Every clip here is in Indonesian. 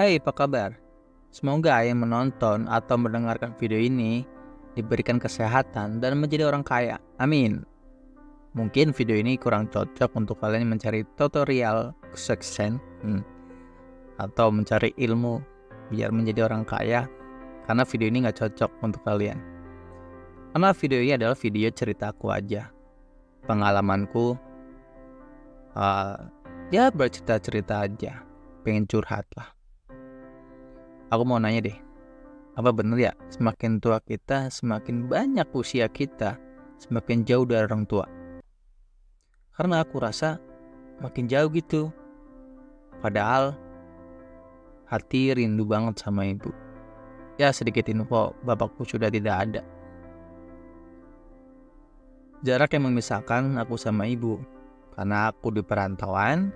Hai, apa kabar? Semoga yang menonton atau mendengarkan video ini diberikan kesehatan dan menjadi orang kaya. Amin. Mungkin video ini kurang cocok untuk kalian yang mencari tutorial kesuksesan atau mencari ilmu biar menjadi orang kaya, karena video ini nggak cocok untuk kalian. Karena video ini adalah video ceritaku aja, pengalamanku, ya bercerita-cerita aja, pengen curhat lah. Aku mau nanya deh, apa bener ya semakin tua kita, semakin banyak usia kita, semakin jauh dari orang tua? Karena aku rasa makin jauh gitu. Padahal hati rindu banget sama ibu. Ya sedikit info, bapakku sudah tidak ada. Jarak yang memisahkan aku sama ibu. Karena aku di perantauan,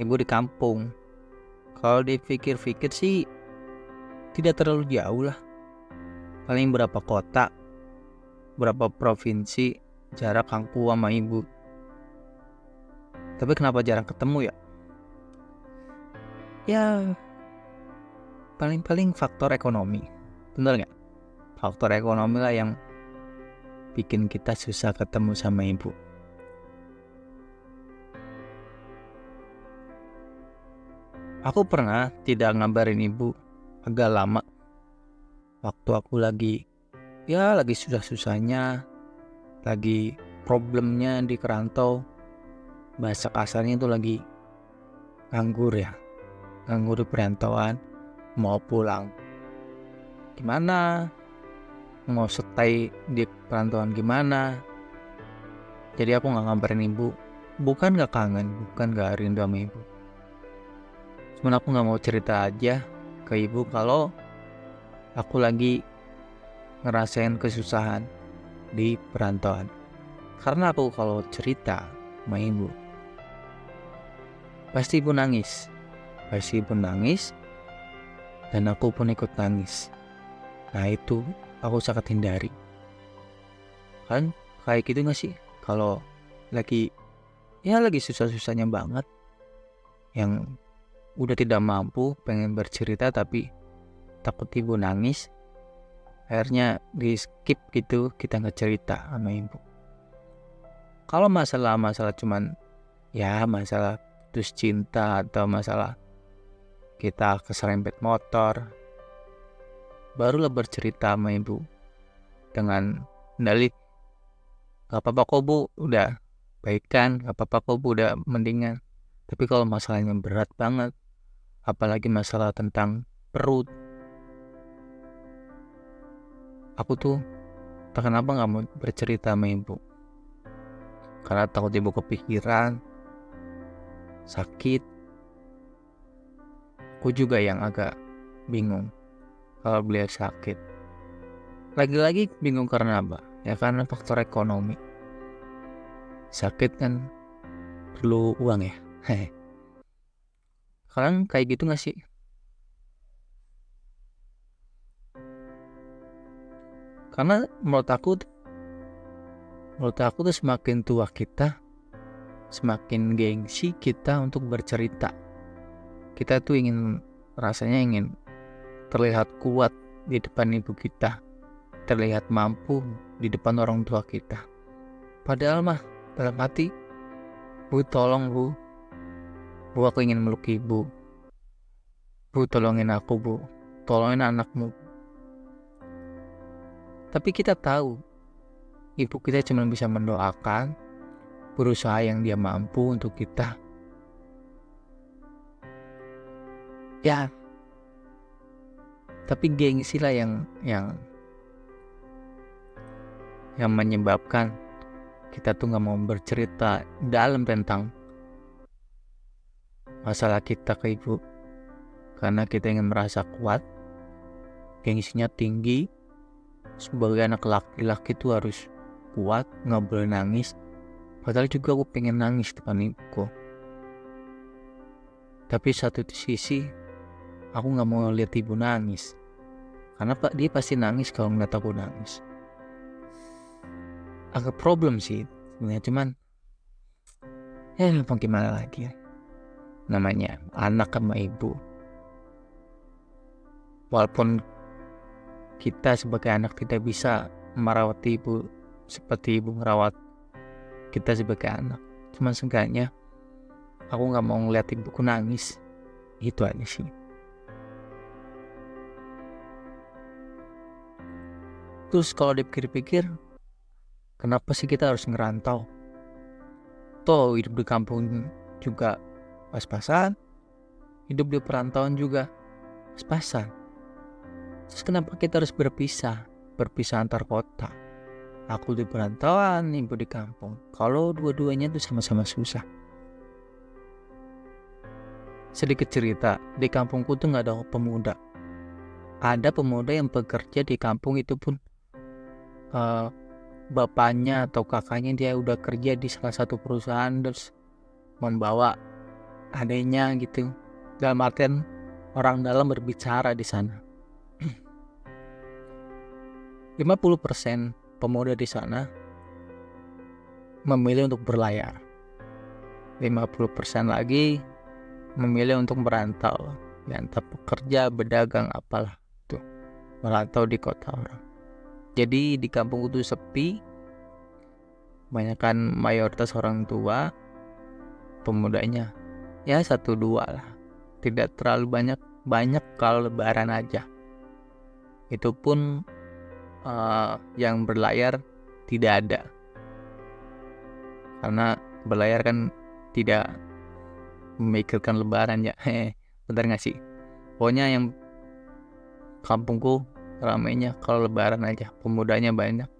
ibu di kampung. Kalau dipikir-pikir sih tidak terlalu jauh lah. Paling berapa kota, berapa provinsi jarak aku sama ibu. Tapi kenapa jarang ketemu ya? Ya paling faktor ekonomi. Bener gak? Faktor ekonomi lah yang bikin kita susah ketemu sama ibu. Aku pernah tidak ngabarin ibu agak lama. Waktu aku lagi susah-susahnya, lagi problemnya di kerantau. Bahasa kasarnya itu lagi nganggur ya, nganggur di perantauan, mau pulang gimana, mau stay di perantauan gimana. Jadi aku gak ngabarin ibu. Bukan gak kangen, bukan gak rindu sama ibu, cuman aku gak mau cerita aja ke ibu kalau aku lagi ngerasain kesusahan di perantauan. Karena aku kalau cerita sama ibu, pasti ibu nangis, dan aku pun ikut nangis. Nah itu aku sangat hindari. Kan kayak gitu gak sih? Kalau lagi susah-susahnya banget, yang udah tidak mampu, pengen bercerita tapi takut ibu nangis, akhirnya di skip gitu, kita gak cerita sama ibu. Kalau masalah cuman ya masalah putus cinta atau masalah kita keserempet motor, barulah bercerita sama ibu dengan dalih, gak apa-apa kok bu, udah baikan, gak apa-apa kok bu, udah mendingan. Tapi kalau masalahnya berat banget, apalagi masalah tentang perut, aku tuh tak kenapa gak mau bercerita sama ibu, karena takut ibu kepikiran, sakit. Aku juga yang agak bingung kalau beliau sakit. Lagi-lagi bingung karena apa? Ya karena faktor ekonomi. Sakit kan perlu uang ya. Kalian kayak gitu gak sih? Karena menurut aku tuh semakin tua kita, semakin gengsi kita untuk bercerita. Kita tuh rasanya ingin terlihat kuat di depan ibu kita, terlihat mampu di depan orang tua kita. Padahal mah dalam hati, bu tolong bu aku ingin meluk ibu, bu tolongin aku bu, tolongin anakmu. Tapi kita tahu ibu kita cuma bisa mendoakan, berusaha yang dia mampu untuk kita. Ya, tapi gengsi lah yang menyebabkan kita tuh gak mau bercerita dalam tentang masalah kita ke ibu. Karena kita ingin merasa kuat, gengsinya tinggi. Sebagai anak laki-laki tuh harus kuat, gak boleh nangis. Padahal juga aku pengen nangis depan ibuku. Tapi satu sisi aku gak mau lihat ibu nangis, karena dia pasti nangis kalau ngeliat aku nangis. Agak problem sih sebenarnya, cuman ya mau gimana lagi ya, namanya anak sama ibu. Walaupun kita sebagai anak tidak bisa merawat ibu seperti ibu merawat kita sebagai anak, cuman seenggaknya aku nggak mau ngeliat ibuku nangis. Itu aja sih. Terus kalau dipikir-pikir, kenapa sih kita harus ngerantau? Toh hidup di kampung juga pas-pasan, hidup di perantauan juga pas-pasan. Terus kenapa kita harus berpisah antar kota? Aku di perantauan, ibu di kampung. Kalau dua-duanya tuh sama-sama susah. Sedikit cerita, di kampungku tuh gak ada pemuda. Ada pemuda yang bekerja di kampung, itu pun bapaknya atau kakaknya dia udah kerja di salah satu perusahaan, terus membawa adanya gitu. Dalam artian orang dalam berbicara di sana. 50% pemuda di sana memilih untuk berlayar. 50% lagi memilih untuk merantau, ya entah pekerja, berdagang, apalah tuh, merantau di kota orang. Jadi di kampung itu sepi, kebanyakan mayoritas orang tua, pemudanya ya 1-2 lah, tidak terlalu banyak kalau lebaran aja. Itu pun yang berlayar tidak ada, karena berlayar kan tidak memikirkan lebaran ya. Bener gak sih? Pokoknya yang kampungku ramainya kalau lebaran aja, pemudanya banyak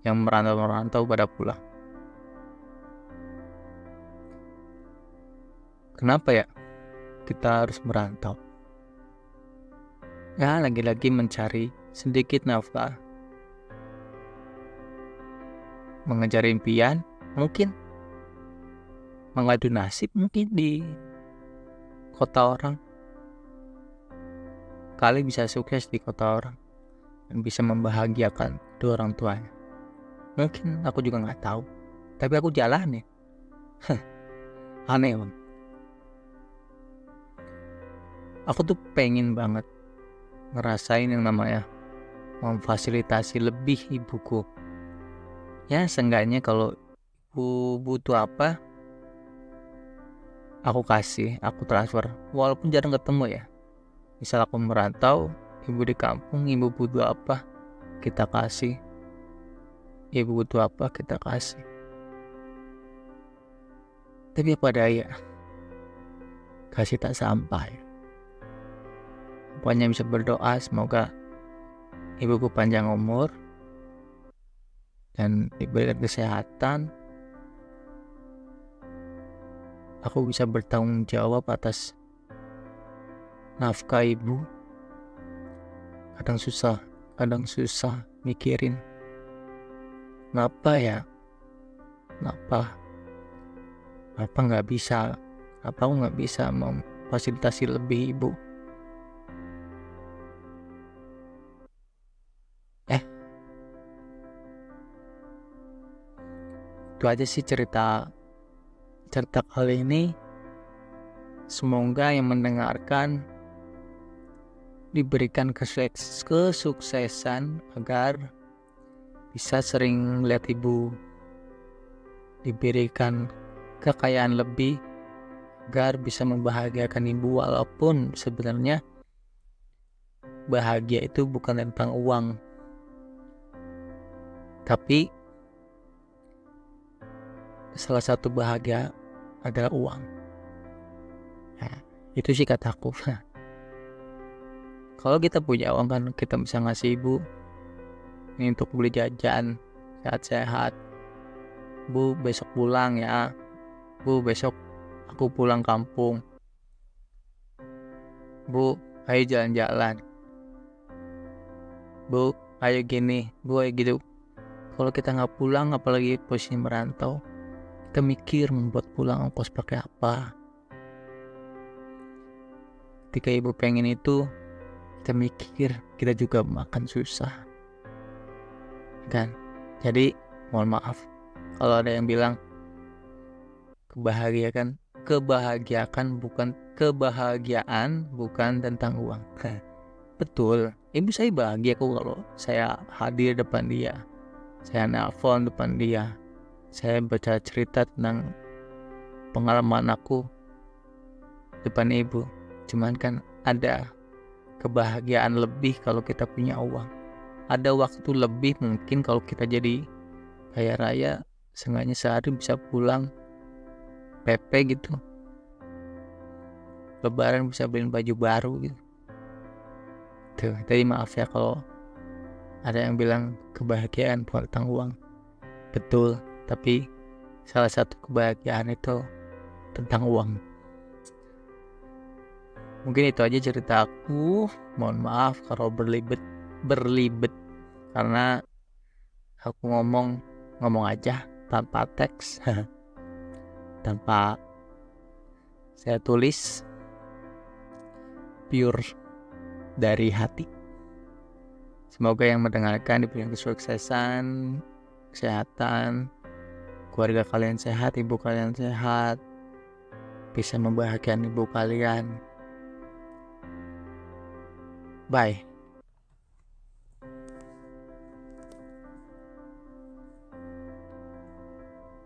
yang merantau pada pulang. Kenapa ya kita harus merantau? Ya lagi-lagi mencari sedikit nafkah, mengejar impian, mungkin mengadu nasib mungkin di kota orang. Kali bisa sukses di kota orang dan bisa membahagiakan kedua orang tuanya. Mungkin aku juga gak tahu, tapi aku jalan ya. Aneh bang. Aku tuh pengen banget ngerasain yang namanya memfasilitasi lebih ibuku. Ya seenggaknya kalau ibu butuh apa, aku kasih, aku transfer, walaupun jarang ketemu ya. Misal aku merantau, ibu di kampung, ibu butuh apa, kita kasih. Ibu butuh apa, kita kasih. Tapi apa daya, kasih tak sampai. Pokoknya bisa berdoa semoga ibuku panjang umur dan diberikan kesehatan. Aku bisa bertanggung jawab atas nafkah ibu. Kadang susah mikirin kenapa ya, kenapa nggak bisa, kenapa aku nggak bisa memfasilitasi lebih ibu. Itu aja sih cerita kali ini. Semoga yang mendengarkan diberikan kesuksesan agar bisa sering melihat ibu, diberikan kekayaan lebih agar bisa membahagiakan ibu. Walaupun sebenarnya bahagia itu bukan tentang uang, tapi salah satu bahagia adalah uang. Nah, itu sih kataku. Kalau kita punya uang kan kita bisa ngasih ibu ini untuk beli jajan, sehat-sehat. Bu besok pulang ya, bu besok aku pulang kampung, bu ayo jalan-jalan, bu ayo gini, bu ayo gitu. Kalau kita nggak pulang, apalagi posisi merantau, kita mikir membuat pulang ongkos pakai apa. Ketika ibu pengen itu, kita mikir kita juga makan susah kan. Jadi mohon maaf kalau ada yang bilang kebahagiaan bukan tentang uang. Betul, ibu saya bahagia kok kalau saya hadir depan dia, saya nelpon depan dia, saya baca cerita tentang pengalaman aku depan ibu. Cuman kan ada kebahagiaan lebih kalau kita punya uang. Ada waktu lebih mungkin kalau kita jadi kaya raya, seenggaknya sehari bisa pulang PP gitu. Lebaran bisa beliin baju baru gitu. Tuh, tadi maaf ya kalau ada yang bilang kebahagiaan bukan tentang uang. Betul, tapi salah satu kebahagiaan itu tentang uang. Mungkin itu aja cerita aku. Mohon maaf kalau berlibet karena aku ngomong aja tanpa teks, tanpa saya tulis, pure dari hati. Semoga yang mendengarkan diberikan kesuksesan, kesehatan, keluarga kalian sehat, ibu kalian sehat, bisa membahagiakan ibu kalian. Bye.